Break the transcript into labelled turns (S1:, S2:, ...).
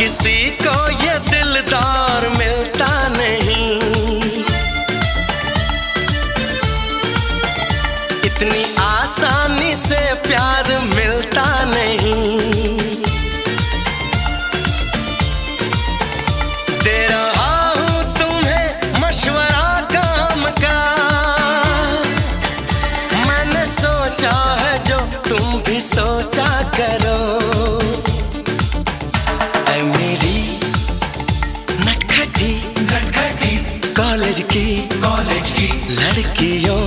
S1: किसी को ये दिलदार मिलता नहीं। इतनी आसानी से प्यार मिलता नहीं। दे रहा हूं तुम्हें मशवरा काम का, मैंने सोचा है जो तुम भी सोचा करो। ऐ मेरी नटखटी कॉलेज की लड़कियों